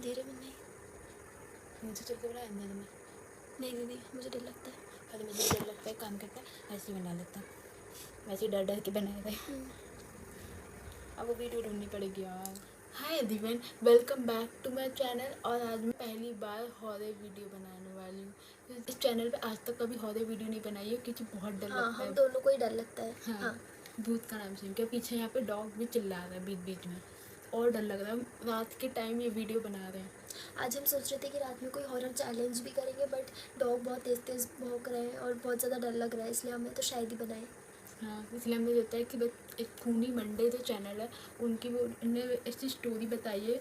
अंधेरे में नहीं। नीचे चल के बना अंधेरे में। नहीं दीदी, मुझे डर लगता है। अरे मुझे डर लगता है, काम करता है ऐसे ही बना लेता हूँ, वैसे ही डर डर के बनाए थे। अब वो वीडियो ढूंढनी पड़ेगी यार। Hi everyone, welcome back to my channel. और आज मैं पहली बार हॉरर वीडियो बनाने वाली हूँ। इस चैनल पे आज तक कभी हॉरर वीडियो नहीं बनाई है क्योंकि बहुत डर हाँ, लगता है। हम दोनों को ही डर लगता है। हाँ, भूत का नाम सुन के पीछे यहाँ पे डॉग भी चिल्ला रहा है बीच बीच में और डर लग रहा है। हम रात के टाइम ये वीडियो बना रहे हैं। आज हम सोच रहे थे कि रात में कोई हॉरर चैलेंज भी करेंगे, बट डॉग बहुत तेज तेज भौंक रहे हैं और बहुत ज़्यादा डर लग रहा है, इसलिए हमने तो शायद ही बनाए। हाँ, इसलिए हमें लगता है कि बस एक खूनी मंडे जो चैनल है उनकी वो उन्हें ऐसी स्टोरी बताई है।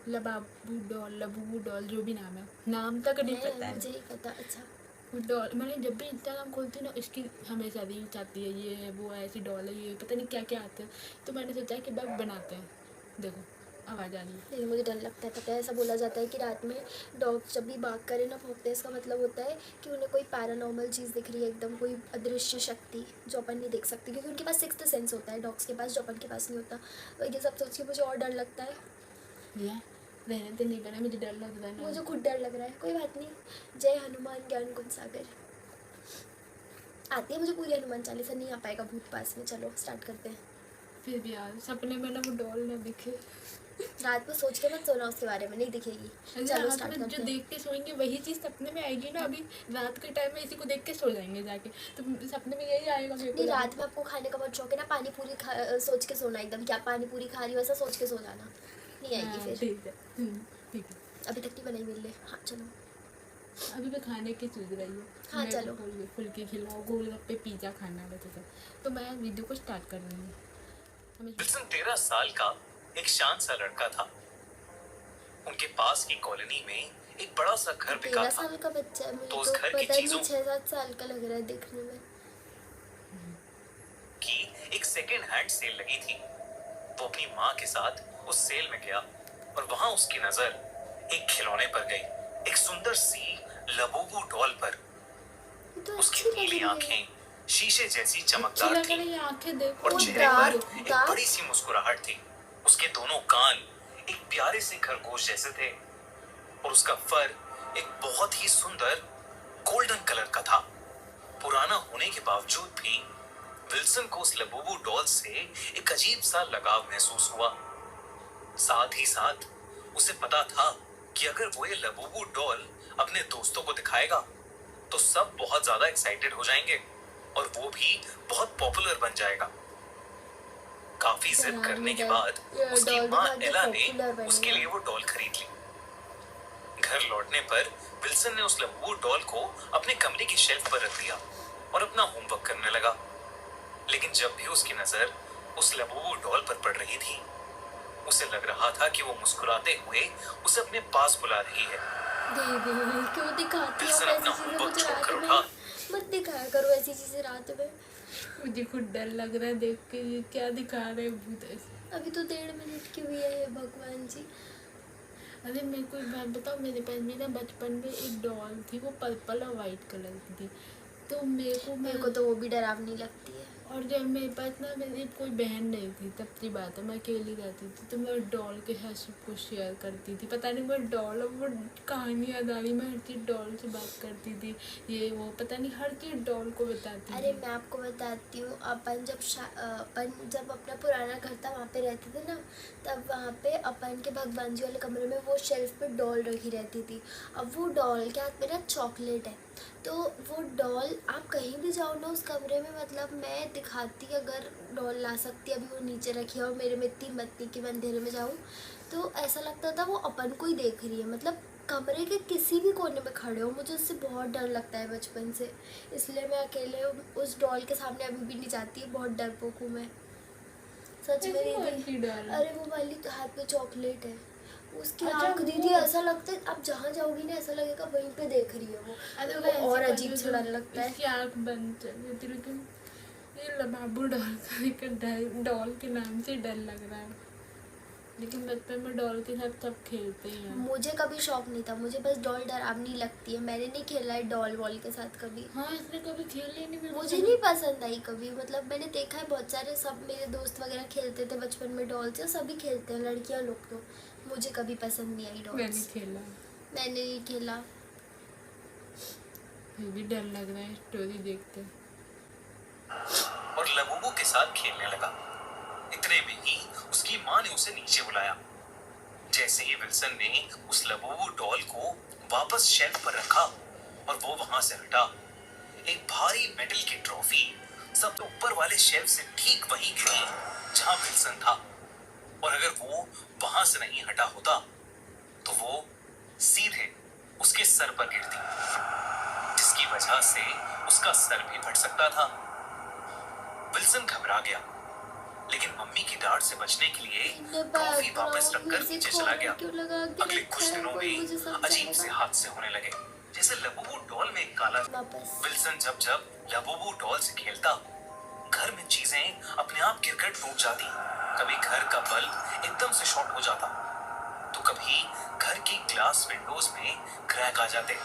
लबूबू डॉल जो भी नाम है, नाम तक नहीं पता है मुझे ही पता। अच्छा, वो डॉल। मैंने जब भी इंस्टाग्राम खोलती हूँ ना इसकी हमेशा रील्स आती है, ये है वो है, ऐसी डॉल है, ये पता नहीं क्या क्या आते हैं। तो मैंने सोचा कि बस बनाते हैं। देखो आवाज़ आ रही है। लेकिन मुझे डर लगता है। पता है, ऐसा बोला जाता है कि रात में डॉग जब भी बात करे ना, भौंकते हैं, इसका मतलब होता है कि उन्हें कोई पैरानॉर्मल चीज़ दिख रही है, एकदम कोई अदृश्य शक्ति जो अपन नहीं देख सकती, क्योंकि उनके पास सिक्स्थ सेंस होता है डॉग्स के पास, जो अपन के पास नहीं होता। तो ये सब सोच के मुझे और डर लगता है। भैया रहने तो नहीं बना, मुझे डर लग रहा है। मुझे खुद डर लग रहा है। कोई बात नहीं। जय हनुमान ज्ञान गुण सागर। आती है मुझे पूरी हनुमान चालीसा, नहीं आ पाएगा भूत पास में। चलो स्टार्ट करते हैं। फिर भी यार सपने में ना वो डॉल ना दिखे। रात में सोच के मत सोना उसके बारे में, नहीं दिखेगी। चलो रात स्टार्ट में करते जो हैं। देख के सोएंगे वही चीज़ सपने में आएगी ना। अभी रात के टाइम में इसी को देख के सो जाएंगे जाके, तो सपने में यही आएगा मेरे को। नहीं, रात में आपको खाने का बहुत शौक है ना, पानी पूरी सोच के सोना, एकदम क्या पानी पूरी खा रही हो ऐसा सोच के सो जाना, नहीं आएगी हाँ फिर। ठीक है, ठीक है। अभी तक नहीं बनाई मेरे लिए। हाँ चलो। अभी मैं खाने की सोच रही हूँ। हाँ मेरे चलो। को फुल्की खिलाओ, गोलगप्पे पिज़्ज़ा खाना है वैसे तो मैं वीडियो को स्टार्ट कर रही हूँ। विल्सन 13 साल का एक शांत सा लड़का था। उनके पास की कॉलोनी में एक बड़ा सा घर बिका 13 था। साल का बच्चा है, मुझे तो उस तो घर की पता ही नहीं, चीजों 6-7 साल का लग रहा है देखने में। की एक सेकेंड हैंड सेल लगी थी। वो अपनी माँ के साथ उस सेल में गया और वहां उसकी नजर एक खिलौने पर गई, एक सुंदर सी लबूबू डॉल पर। तो उसकी अच्छी लग नीली रही है। आंखें शीशे जैसी अच्छी चमकदार लग थी रही है आंखें देखो। और वो चेहरे पर दांत एक बड़ी सी मुस्कुराहट थी। उसके दोनों कान एक प्यारे से खरगोश जैसे थे और उसका फर एक बहुत ही सुंदर गोल्डन कलर का था। पुराना होने के बावजूद भी विल्सन को उस लबूबू डॉल से एक अजीब सा लगाव महसूस हुआ। साथ ही साथ उसे पता था कि अगर वो ये लबूबू डॉल अपने दोस्तों को दिखाएगा तो सब बहुत ज्यादा एक्साइटेड हो जाएंगे और वो भी बहुत पॉपुलर बन जाएगा। काफी जिद करने के बाद उसकी माँ एला ने उसके लिए वो डॉल खरीद ली। घर लौटने पर विल्सन ने उस लबूबू डॉल को अपने कमरे की शेल्फ पर रख दिया और अपना होमवर्क करने लगा। लेकिन जब भी उसकी नजर उस लबूबू डॉल पर पड़ रही थी, उसे लग रहा था कि वो मुस्कुराते हुए उसे अपने पास बुला रही है। दीदी क्यों दिखाती हो विल्सन ऐसी अपना चीजें होमवर्क मुझे रात छोड़कर में? उठा। मत दिखाया करो ऐसी चीजें रात में। मुझे खुद डर लग रहा है देख के, ये क्या दिखा रहे हैं भूत ऐसे। अभी तो 1.5 मिनट की हुई है भगवान जी। अरे मेरे को एक बात बताओ, मेरे पास भी ना बचपन में एक डॉल थी, वो पर्पल और वाइट कलर की थी। तो मेरे को तो वो भी डरावनी लगती है। और जब मेरे पास ना मेरी कोई बहन नहीं थी तब की बात है, मैं अकेली रहती थी, तो मैं डॉल के साथ सब कुछ शेयर करती थी। पता नहीं मैं डॉल, वो कहानी याद आ रही, मैं हर चीज़ डॉल से बात करती थी, ये वो पता नहीं हर चीज़ डॉल को बताती अरे थी। मैं आपको बताती हूँ, अपन जब अपना पुराना घर था वहाँ पे रहते थे ना, तब वहाँ पे अपन के भगवान जी वाले कमरे में वो शेल्फ पे डॉल रखी रहती थी। अब वो डॉल के हाथ में ना चॉकलेट है, तो वो डॉल आप कहीं भी जाओ ना उस कमरे में, मतलब मैं दिखाती अगर डॉल ला सकती, अभी वो नीचे रखी है और मेरे में इतनी मत थी कि मैं अंधेरे में जाऊँ, तो ऐसा लगता था वो अपन को ही देख रही है, मतलब कमरे के किसी भी कोने में खड़े हो। मुझे उससे बहुत डर लगता है बचपन से, इसलिए मैं अकेले उस डॉल के सामने अभी भी नहीं जाती। बहुत डरपोक हूँ मैं, सच में दीदी। अरे वो वाली तो हाथ में चॉकलेट है, उसकी आँख दीदी ऐसा लगता है आप जहाँ जाओगी ना ऐसा लगेगा वहीं पे देख रही है वो। अरे वो और अजीब सा डर लगता है। इसकी आँख बंद चल जाती, लेकिन ये लबाबू डॉल का डॉल के नाम से डर लग रहा है। लेकिन बचपन में डॉल के साथ सब खेलते ही हैं। मुझे कभी शौक नहीं था, मुझे बस डॉल डरावनी लगती है, मैंने नहीं खेला है डॉल वॉल के साथ कभी। हाँ, इसने कभी खेल ही नहीं। मुझे नहीं पसंद आई कभी, मतलब मैंने देखा है बहुत सारे, सब मेरे दोस्त वगैरह खेलते थे बचपन में डॉल से, सभी खेलते हैं लड़कियां लोग, तो मुझे कभी पसंद नहीं आई मैंने डॉल्स। खेला, मैंने नहीं खेला। फिर भी डर लग रहा है स्टोरी देखते। और लबूबू के साथ खेलने लगा। इतने में ही उसकी माँ ने उसे नीचे बुलाया। जैसे ही विल्सन ने उस लबूबू डॉल को वापस शेल्फ पर रखा और वो वहां से हटा, एक भारी मेटल की ट्रॉफी सबसे ऊपर वाले शेल्फ से ठीक वहीं गिरी जहां विल्सन था। और अगर वो वहां से नहीं हटा होता तो वो सीधे उसके सर पर गिरती, जिसकी वजह से उसका सर भी फट सकता था। विल्सन घबरा गया, लेकिन मम्मी की डांट से बचने के लिए ट्रॉफी वापस रखकर नीचे चला गया। अगले कुछ दिनों में अजीब से हादसे होने लगे। जैसे लबूबू डॉल में एक काला विल्सन जब जब लबूबू डॉल से खेलता, घर में चीजें अपने आप गिरकर टूट जाती। कभी घर का बल्ब एकदम से शॉर्ट हो जाता, तो कभी घर की ग्लास विंडोज में क्रैक आ जाते।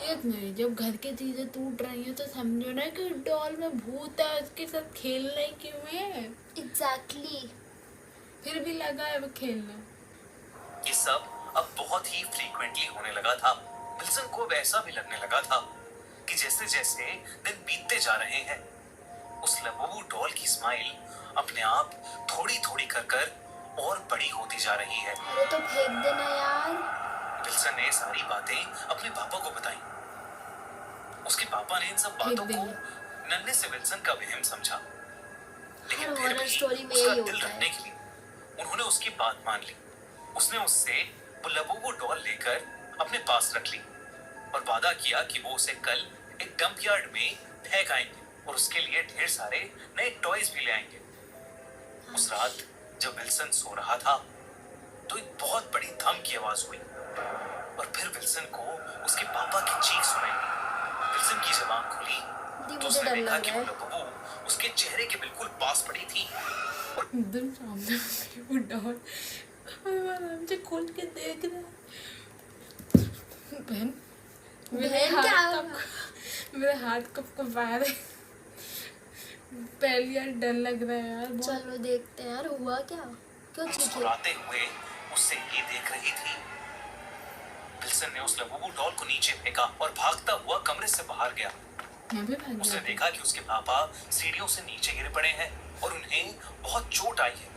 एक मिनट, जब घर की चीजें टूट रही हैं तो समझो ना कि डॉल में भूत है, उसके साथ खेलना ही क्यों है। एग्जैक्टली। फिर भी लगा है वो खेलना। ये सब अब बहुत ही फ्रीक्वेंटली होने लगा था। विल्सन को अब ऐसा भी लगने लगा था कि जैसे जैसे दिन बीतते जा रहे हैं, उस लबूबू डॉल की स्माइल अपने आप थोड़ी थोड़ी कर और बड़ी होती जा रही है। अरे तो फेंक देना यार। विल्सन ने सारी बातें अपने पापा को बताई। उसके पापा ने इन सब बातों को नन्हे से विल्सन का वहम समझा, लेकिन हर फिर हॉरर भी स्टोरी में उसका यही दिल होता रखने है। के लिए उन्होंने उसकी बात मान ली। उसने उससे वो लबूबू डॉल लेकर अपने पास रख ली और वादा किया कि वो उसे कल एक डंप यार्ड में फेंक आएंगे और उसके लिए ढेर सारे नए टॉयज भी ले आएंगे। उस रात जब विल्सन सो रहा था तो एक बहुत बड़ी धम की आवाज हुई और फिर विल्सन को उसके पापा की चीख सुनाई दी। विल्सन की जबान खुली तो मुझे उसने डर देखा लग कि रहा वो है। लबूबू उसके चेहरे के बिल्कुल पास पड़ी थी। एकदम सामने वो डॉल आराम से खोल के देख रहा है। बहन, मेरे हाथ कब कब आ रहे। पहली यार डर लग रहा है यार बहुत। चलो देखते हैं यार हुआ क्या, क्यों चीखे। मुस्कुराते हुए उससे ये देख रही थी। विल्सन ने उस लबूबू डॉल को नीचे फेंका और भागता हुआ कमरे से बाहर गया। मैं भी भाग उसने गया। देखा कि उसके पापा सीढ़ियों से नीचे गिर पड़े हैं और उन्हें बहुत चोट आई है।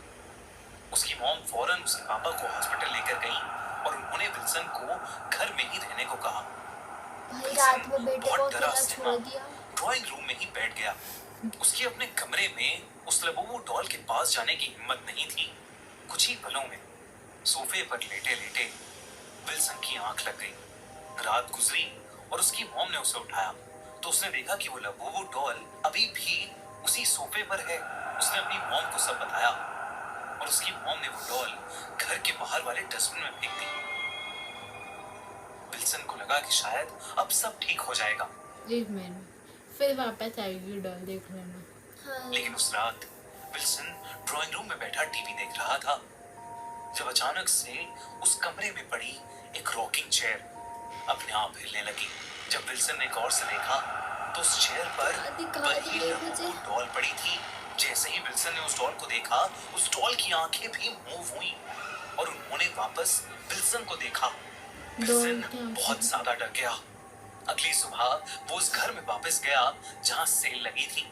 उसकी मॉम फौरन उसके पापा को हॉस्पिटल लेकर गई और उन्होंने विल्सन को घर में ही रहने को कहा। भाई रात में बेटे को बहुत डरा अकेला से छोड़ दिया। ड्राइंग रूम में ही बैठ गया। उसकी अपने कमरे में उस लबूबू डॉल के पास जाने की हिम्मत नहीं थी। कुछ ही पलों में सोफे पर लेटे लेटे विल्सन की आंख लग गई। रात गुजरी और उसकी मॉम ने उसे उठाया तो उसने देखा कि वो लबूबू डॉल अभी भी उसी सोफे पर है। उसने अपनी मॉम को सब बताया और उसकी मॉम ने वो डॉल घर के बाहर वाले डस्टबिन में फेंक दी। विल्सन को लगा कि शायद अब सब ठीक हो जाएगा। एक मिनट, फिर वापस आएगी डॉल, देख लेना। हाँ। लेकिन उस रात विल्सन ड्राइंग रूम में बैठा टीवी देख रहा था जब अचानक से उस कमरे में पड़ी एक रॉकिंग चेयर अपने आप हिलने लगी। जब विल्सन ने गौर से देखा तो उस चेयर पर वही लबूबू डॉल पड़ी थी। जैसे ही विल्सन ने उस डॉल को देखा, उस डॉल की आंखें भी मूव हुई और उन्होंने वापस विल्सन को देखा। विल्सन बहुत ज्यादा डर गया। अगली सुबह वो उस घर में वापस गया जहां सेल लगी थी,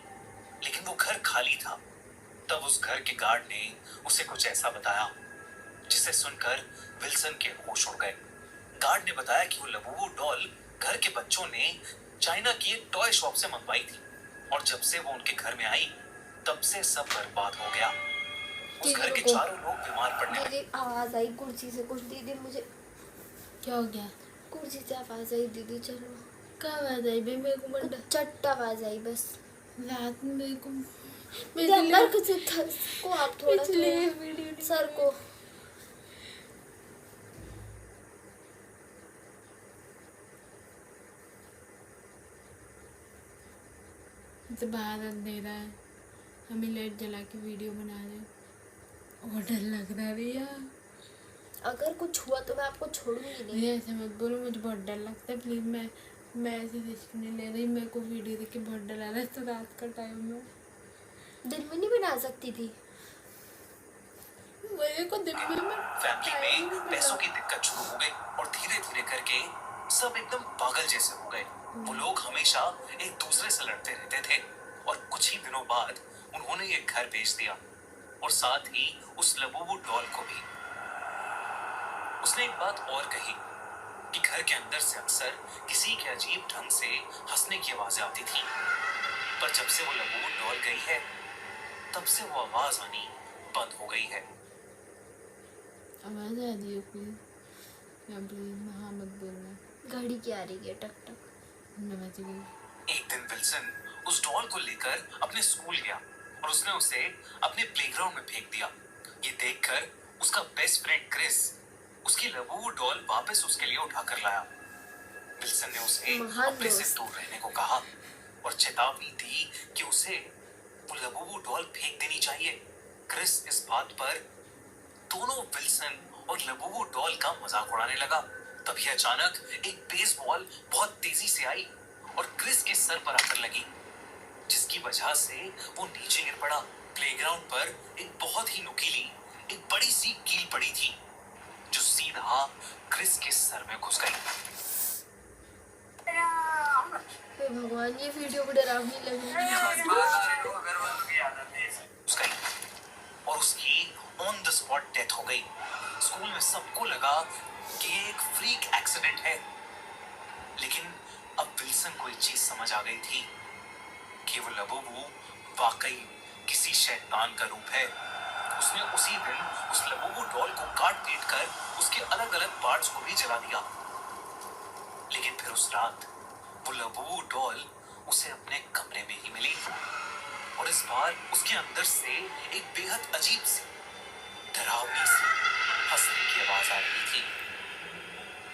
लेकिन वो घर खाली था। तब उस घर के गार्ड ने उसे कुछ ऐसा बताया जिसे सुनकर विल्सन के होश उड़ गए। गार्ड ने बताया कि वो लबूबू डॉल घर के बच्चों ने चाइना की एक टॉय शॉप से मंगवाई थी और जब से वो उनके घर में आई तब से सब बर्बाद हो गया। उस घर के चारों लोग बीमार पड़ने लगे। दीदी आवाज आई कुर्सी से कुछ, दीदी मुझे क्या हो गया? कुर्सी से आवाज आई दीदी। चलो क्या आवाज आई बे? मेरे को मंडा चट्ट आवाज आई बस। रात में मेरे को अंदर को आप थोड़ा सर को तो बाहर अंधेरा है, हमें लाइट जला के वीडियो बना रहे हैं और डर लग लग रहा है भैया। अगर कुछ हुआ तो मैं आपको छोड़ूंगी नहीं। भैया ऐसे मत बोलो, मुझे बहुत डर लगता है, प्लीज़। मैं ऐसी रिस्क नहीं ले रही, मेरे को वीडियो देख के बहुत डर आ रहा है। तो रात का टाइम है, दिन में नहीं बना सकती थी। मेरे को दिन में फैमिली में पैसों की दिक्कत शुरू हो गई और धीरे धीरे करके सब एकदम पागल जैसे हो गए। वो लोग हमेशा एक दूसरे से लड़ते रहते थे और कुछ ही दिनों बाद उन्होंने ये घर बेच दिया और साथ ही उस लबूबू डॉल को भी। उसने एक बात और कही कि घर के अंदर से अक्सर किसी के अजीब ढंग से हंसने की आवाजें आती थी, पर जब से वो लबूबू डॉल गई है तब से वो आवाज आनी बंद हो गई है। आवाज़ आ रही है प्लीज़, या प्लीज़ हाँ मत बोलना। घड़ी की आ रही है टक टक। नमज गई। एक दिन विल्सन उस डॉल को लेकर अपने स्कूल गया और उसने उसे अपने प्लेग्राउंड में फेंक दिया। ये देखकर उसका बेस्ट फ्रेंड क्रिस उसकी लबूबू डॉल वापस उसके लिए उठाकर लाया। विल्सन ने उसे महान अपने से दोस्त। दूर रहने को कहा और चेतावनी दी कि उसे वो लबूबू डॉल फेंक देनी चाहिए। क्रिस इस बात पर दोनों विल्सन और लबूबू डॉल का मजाक उड़ाने लगा। तभी अचानक एक बेसबॉल बहुत तेजी से आई और क्रिस के सर पर आकर लगी, जिसकी वजह से वो नीचे गिर पड़ा। प्लेग्राउंड पर एक बहुत ही नुकीली एक बड़ी सी कील पड़ी थी जो सीधा क्रिस के सर में घुस गई। हे भगवान, ये वीडियो को डरावनी लग रही है। घुस गई और उसकी ऑन द स्पॉट डेथ हो गई। स्कूल में सबको लगा कि ये एक फ्रीक एक्सीडेंट है, लेकिन अब विल्सन को एक चीज समझ आ गई थी कि वो लबूबू वाकई किसी शैतान का रूप है। उसने उसी दिन उस लबूबू डॉल को काट पीट कर उसके अलग अलग पार्ट्स को भी जला दिया। लेकिन फिर उस रात वो लबूबू डॉल उसे अपने कमरे में ही मिली और इस बार उसके अंदर से एक बेहद अजीब सी डरावनी सी हंसने की आवाज आ रही थी,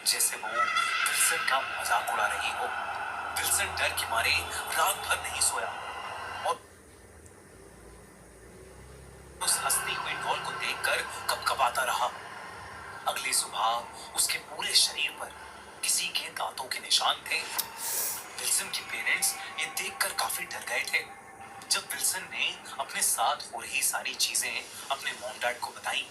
जैसे वो विल्सन का मजाक उड़ा रही हो। विल्सन डर के मारे रात भर नहीं सोया और उस हंसती हुई डॉल को देखकर कपकपाता रहा। अगली सुबह उसके पूरे शरीर पर किसी के दांतों के निशान थे। विल्सन के पेरेंट्स ये देखकर काफी डर गए थे। जब विल्सन ने अपने साथ हो रही सारी चीजें अपने मॉम डैड को बताई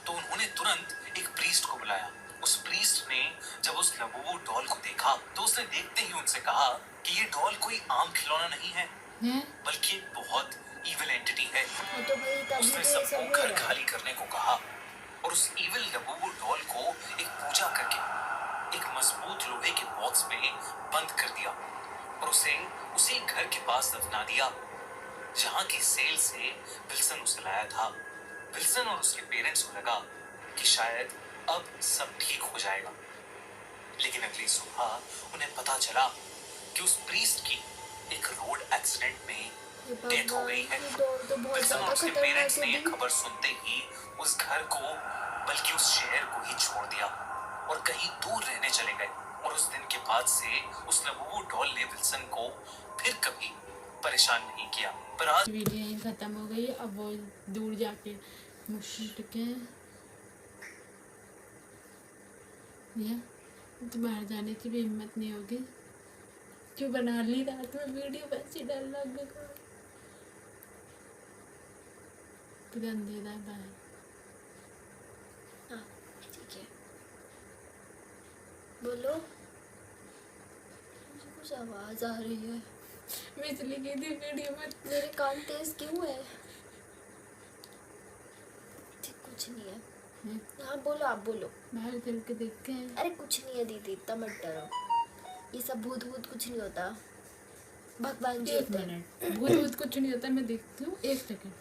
तो उन्होंने तुरंत एक प्रीस्ट को बुलाया। उस प्रीस्ट ने जब उस लबूबू डॉल को देखा तो उसने देखते ही उनसे कहा कि ये डॉल कोई आम खिलौना नहीं है, बल्कि एक बहुत इविल एंटिटी है। हाँ तो भाई तभी उसने तो ये सब सबको हो घर रहा है। खाली करने को कहा और उस इविल लबूबू डॉल को एक पूजा करके एक मजबूत लोहे के बॉक्स में बंद कर दिया और उसे उसी घर के पास दफना दिया जहां की सेल से विल्सन उसे लाया था। विल्सन और उसके पेरेंट्स को लगा कि शायद अब सब ठीक हो जाएगा, लेकिन अगली सुबह उन्हें पता चला कि उस प्रीस्ट की एक रोड एक्सीडेंट में हे डेथ हो गई भगवान, है। ये डॉल तो बहुत विल्सन और ज्यादा उसके खतरनाक पेरेंट्स है ने ये दी। खबर सुनते ही उस घर को बल्कि उस शहर को ही छोड़ दिया और कहीं दूर रहने चले गए। और उस दिन के बाद से उस लबूबू डॉल ने विल्सन को फिर कभी परेशान नहीं किया। पर आज वीडियो यहीं ख़त्म हो गई। अब वो दूर जाके मुश्किल या तो बाहर जाने की भी हिम्मत नहीं होगी। क्यों बना ली रात में वीडियो, वैसे डर लग गया। पूरा अंधेरा है बाहर। हाँ ठीक है, बोलो। मुझे कुछ आवाज आ रही है। मैं इसलिए गई थी वीडियो में। मेरे कान तेज क्यों है? ठीक, कुछ नहीं है। हाँ बोलो, आप बोलो। बाहर चल के देखते हैं। अरे कुछ नहीं है दीदी, इतना मत डरो। ये सब भूत भूत कुछ नहीं होता, भगवान जी एक होते हैं। मिनट, भूत भूत कुछ नहीं होता। मैं देखती हूँ, एक सेकंड।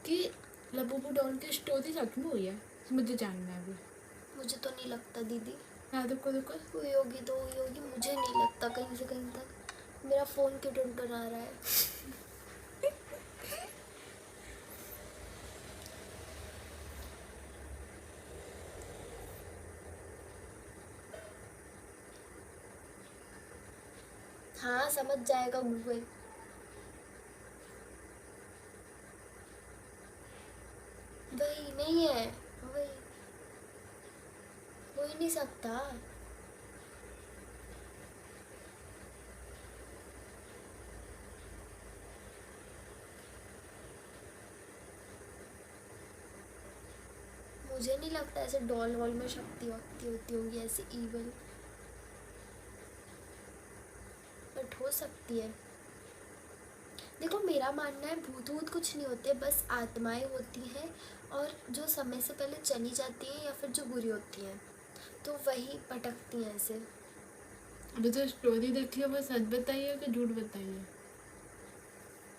कि लबूबू डॉल की स्टोरी सच में हुई है, मुझे जानना है अभी। मुझे तो नहीं लगता दीदी। हाँ रुको रुको। हुई होगी तो हुई होगी, मुझे नहीं लगता कहीं से कहीं तक। मेरा फ़ोन क्यों टुनटुना रहा है? हाँ समझ जाएगा गूगल। वही नहीं है। वही हो ही नहीं सकता। मुझे नहीं लगता ऐसे डॉल वॉल में शक्ति वक्ति होती होंगी ऐसे इवल, बट हो सकती है। देखो मेरा मानना है भूत वूत कुछ नहीं होते, बस आत्माएं होती हैं और जो समय से पहले चली जाती हैं या फिर जो बुरी होती हैं तो वही भटकती हैं ऐसे। अभी तो स्टोरी देखी है, वो सच बताइए कि झूठ बताइए?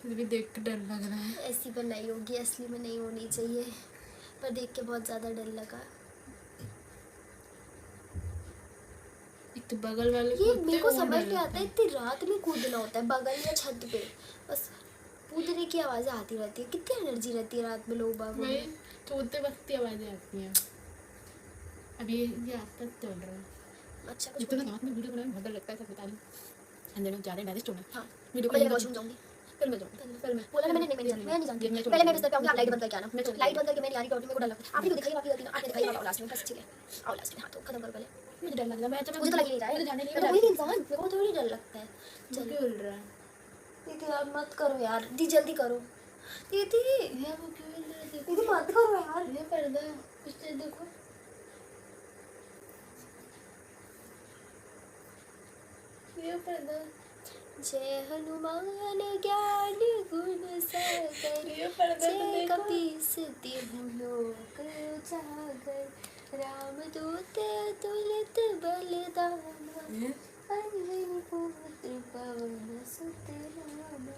फिर भी देख के डर लग रहा है। ऐसी बनाई होगी, असली में नहीं होनी चाहिए, पर देख के बहुत ज़्यादा डर लगा। एक तो बगल वाले ये कूदते मेरे को वो समझ डर नहीं आता लगता है। इतनी रात में कूदना होता है बगल या छत पे, बस कूदने की आवाज़ें आती रहती है। कितनी एनर्जी रहती है रात में लोग बागों वही में। सोते वक्त ही आवाजें आती हैं। अभी ये आसपास चल रहा है। अच्छा कुछ जितना बोल- रात में वीडियो बनाने में बहुत डर लगता है, सब बता रही हूँ। अंदर में जा रहे हैं डायरेक्ट होना हाँ वीडियो पहले कॉल वॉशरूम जाऊंगी। फिर मैं जाऊँगी। फिर मैं बोला ना मैंने, नहीं मैं नहीं जानती। पहले मैं बिस्तर पे आऊंगी, आप लाइट बंद करके आना। मैं चलती लाइट बंद करके मैंने यारी करती, मेरे को डर लगता है। आपने तो दिखाई बाकी गलती ना, आपने दिखाई आओ लास्ट में, बस ठीक है आओ लास्ट में। हाँ तो खत्म करो पहले। मुझे डर लग रहा है। मैं मुझे तो लग ही नहीं रहा है, मुझे जाने नहीं मैं तो कोई इंसान, मेरे को थोड़ी डर लगता है। चल चलो क्यों हिल रहा है? दीदी यार मत करो यार, दी जल्दी करो दीदी, ये वो क्यों हिल रहा है? दीदी मत करो यार। ये पर्दा उससे देखो। ये पर्दा जय हनुमान ज्ञान गुण सागर, ये पर्दा तो जय देखो। कपीस तिहु लोक उजागर, राम दूत अतुलित बलिदाना, ये अंजनी पुत्र पवन सुत नामा,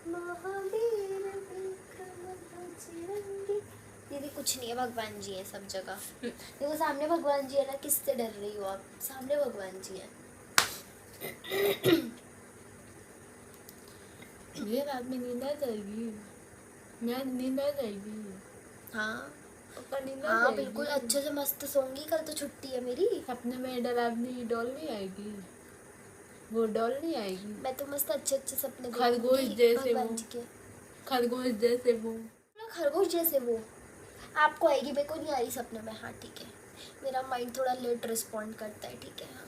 महावीर विक्रम बजरंगी। दीदी कुछ नहीं है, भगवान जी है सब जगह। देखो सामने भगवान जी है ना, किससे डर रही हो आप? सामने भगवान जी है। ये रात में नींद आ जाएगी। मैं नींद आ जाएगी। हाँ पक्का नींद आ हाँ जाएगी। बिल्कुल अच्छे से मस्त सोऊंगी, कल तो छुट्टी है मेरी। सपने में डरावनी डॉल नहीं आएगी, वो डॉल नहीं आएगी। मैं तो मस्त अच्छे अच्छे सपने खरगोश देखूंगी जैसे भगवान वो। जी के। खरगोश जैसे वो। खरगोश जैसे वो आपको आएगी, मेरे को नहीं आ रही सपने में। हाँ ठीक है, मेरा माइंड थोड़ा लेट रिस्पॉन्ड करता है, ठीक है। हाँ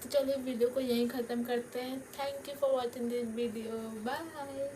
तो चलिए वीडियो को यहीं ख़त्म करते हैं। Thank you for watching this video. Bye.